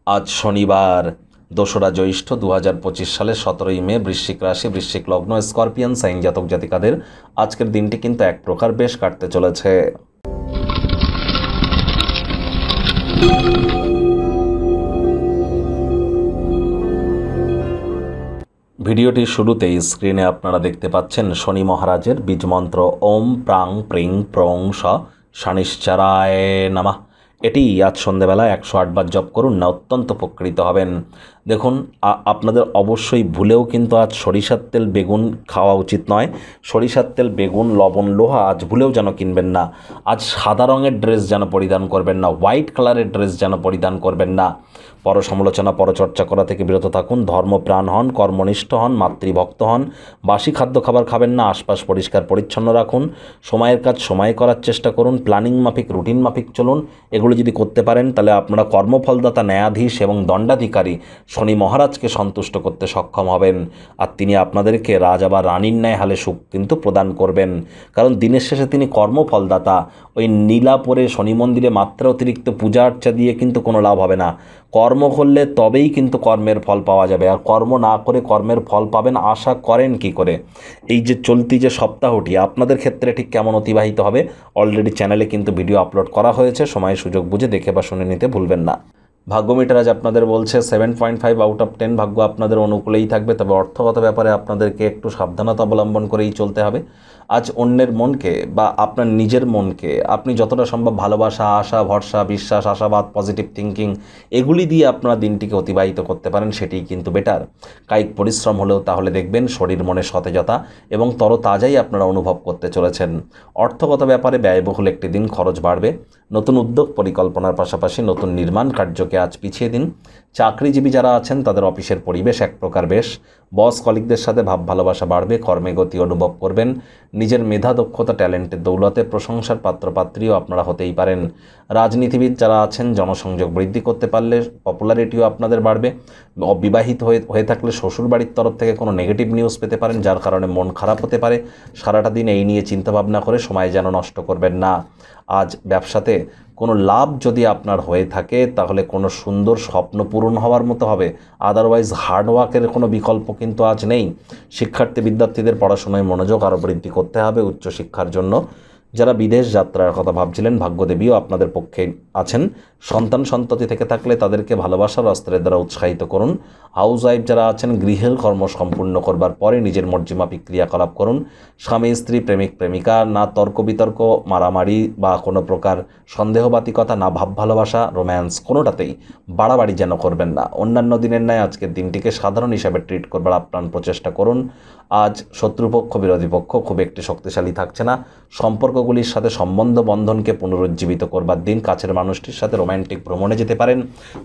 আজ শনিবার ২রা জ্যৈষ্ঠ ২০২৫ সালের ১৭ই মে। বৃশ্চিক রাশি, বৃশ্চিক লগ্ন, স্করপিয়ান সাইন জাতক জাতিকাদের আজকের দিনটি কিন্তু এক প্রকার বেশ কাটতে চলেছে। ভিডিওটির শুরুতেই স্ক্রিনে আপনারা দেখতে পাচ্ছেন শনি মহারাজের বীজমন্ত্র ওম প্রাং প্রিং প্রং স শনিশ্চরায় নমঃ। এটি আজ সন্ধ্যেবেলা ১০৮ বার জপ করুন না, অত্যন্ত উপকৃত হবেন। দেখুন, আপনাদের অবশ্যই ভুলেও কিন্তু আজ সরিষার তেল বেগুন খাওয়া উচিত নয়। সরিষার তেল বেগুন লবণ লোহা আজ ভুলেও যেন কিনবেন না। আজ সাদা রঙের ড্রেস যেন পরিধান করবেন না, হোয়াইট কালারের ড্রেস যেন পরিধান করবেন না। পরসমালোচনা পরচর্চা করা থেকে বিরত থাকুন। ধর্মপ্রাণ হন, কর্মনিষ্ঠ হন, মাতৃভক্ত হন। বাসি খাদ্য খাবার খাবেন না। আশপাশ পরিষ্কার পরিচ্ছন্ন রাখুন। সময়ের কাজ সময়ে করার চেষ্টা করুন। প্ল্যানিং মাফিক, রুটিন মাফিক চলুন। এগুলো যদি করতে পারেন তাহলে আপনারা কর্মফলদাতা, ন্যায়াধীশ এবং দণ্ডাধিকারী শনি মহারাজকে সন্তুষ্ট করতে সক্ষম হবেন। আর তিনি আপনাদেরকে রাজা বা রানীর ন্যায় হালে সুখ কিন্তু প্রদান করবেন, কারণ দিনের শেষে তিনি কর্মফলদাতা। ওই নীলা পরে শনি মন্দিরে মাত্রা অতিরিক্ত পূজা আর্চা দিয়ে কিন্তু কোনো লাভ হবে না। কর্ম করলে তবেই কিন্তু কর্মের ফল পাওয়া যাবে, আর কর্ম না করে কর্মের ফল পাবেন আশা করেন কি করে? এই যে চলতি যে সপ্তাহটি আপনাদের ক্ষেত্রে ঠিক কেমন অতিবাহিত হবে, অলরেডি চ্যানেলে কিন্তু ভিডিও আপলোড করা হয়েছে। সময় সুযোগ বুঝে দেখে বা শুনে নিতে ভুলবেন না। ভাগ্য মিটার আজ আপনাদের বলছে 7.5 আউট অফ 10 ভাগ্য আপনাদের অনুকূলেই থাকবে, তবে অর্থগত ব্যাপারে আপনাদেরকে একটু সাবধানতা অবলম্বন করেই চলতে হবে। আজ অন্যের মনকে বা আপনার নিজের মনকে আপনি যতটা সম্ভব ভালোবাসা, আশা, ভরসা, বিশ্বাস, আশাবাদ, পজিটিভ থিঙ্কিং এগুলি দিয়ে আপনারা দিনটিকে অতিবাহিত করতে পারেন, সেটিই কিন্তু বেটার। কায়িক পরিশ্রম হলেও তাহলে দেখবেন শরীর মনে সতেজতা এবং তরতাজাই আপনারা অনুভব করতে চলেছেন। অর্থগত ব্যাপারে ব্যয়বহুল একটি দিন, খরচ বাড়বে। নতুন উদ্যোগ পরিকল্পনার পাশাপাশি নতুন নির্মাণ কার্যকে আজ পিছিয়ে দিন। চাকরিজীবী যারা আছেন তাদের অফিসের পরিবেশ এক প্রকার বেশ। বস কলিগদের সাথে ভাব ভালোবাসা বাড়বে। কর্মে গতি অনুভব করবেন। নিজের মেধা, দক্ষতা, ট্যালেন্টের দৌলতে প্রশংসার পাত্রপাত্রীও আপনারা হতেই পারেন। রাজনীতিবিদ যারা আছেন জনসংযোগ বৃদ্ধি করতে পারলে পপুলারিটিও আপনাদের বাড়বে। অবিবাহিত হয়ে থাকলে শ্বশুরবাড়ির তরফ থেকে কোনো নেগেটিভ নিউজ পেতে পারেন, যার কারণে মন খারাপ হতে পারে। সারাটা দিন এই নিয়ে চিন্তাভাবনা করে সময় যেন নষ্ট করবেন না। আজ ব্যবসাতে কোনো লাভ যদি আপনার হয়ে থাকে তাহলে কোনো সুন্দর স্বপ্ন পূরণ হওয়ার মতো হবে। আদারওয়াইজ হার্ডওয়ার্কের কোনো বিকল্প কিন্তু আজ নেই। বিদ্যার্থীদের পড়াশোনায় মনোযোগ আরও বৃদ্ধি করতে হবে উচ্চশিক্ষার জন্য। যারা বিদেশ যাত্রার কথা ভাবছিলেন ভাগ্যদেবীও আপনাদের পক্ষে আছেন। সন্তান সন্ততি থেকে থাকলে তাদেরকে ভালোবাসার অস্ত্রের দ্বারা উৎসাহিত করুন। হাউস ওয়াইফ যারা আছেন গৃহের কর্ম সম্পূর্ণ করবার পরে নিজের মর্জিমাফিক ক্রিয়াকলাপ করুন। স্বামী স্ত্রী, প্রেমিক প্রেমিকা, না তর্ক বিতর্ক, মারামারি বা কোনো প্রকার সন্দেহবাতিকতা, না ভাব ভালোবাসা, রোম্যান্স, কোনোটাতেই বাড়াবাড়ি যেন করবেন না। অন্যান্য দিনের ন্যায় আজকের দিনটিকে সাধারণ হিসাবে ট্রিট করবার আপ্রাণ প্রচেষ্টা করুন। আজ শত্রুপক্ষ বিরোধী পক্ষ খুব একটি শক্তিশালী থাকছে না। সম্পর্কগুলির সাথে সম্বন্ধ বন্ধনকে পুনরুজ্জীবিত করবার দিন। কাছের মানুষটির সাথে রোম্যান্টিক ভ্রমণে যেতে পারেন।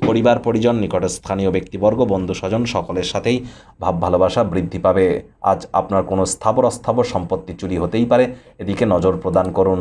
পরিবার পরিজন, নিকটস্থানীয় ব্যক্তিবর্গ, বন্ধু স্বজন সকলের সাথেই ভাব ভালোবাসা বৃদ্ধি পাবে। আজ আপনার কোনো স্থাবর অস্থাবর সম্পত্তি চুরি হতেই পারে, এদিকে নজর প্রদান করুন।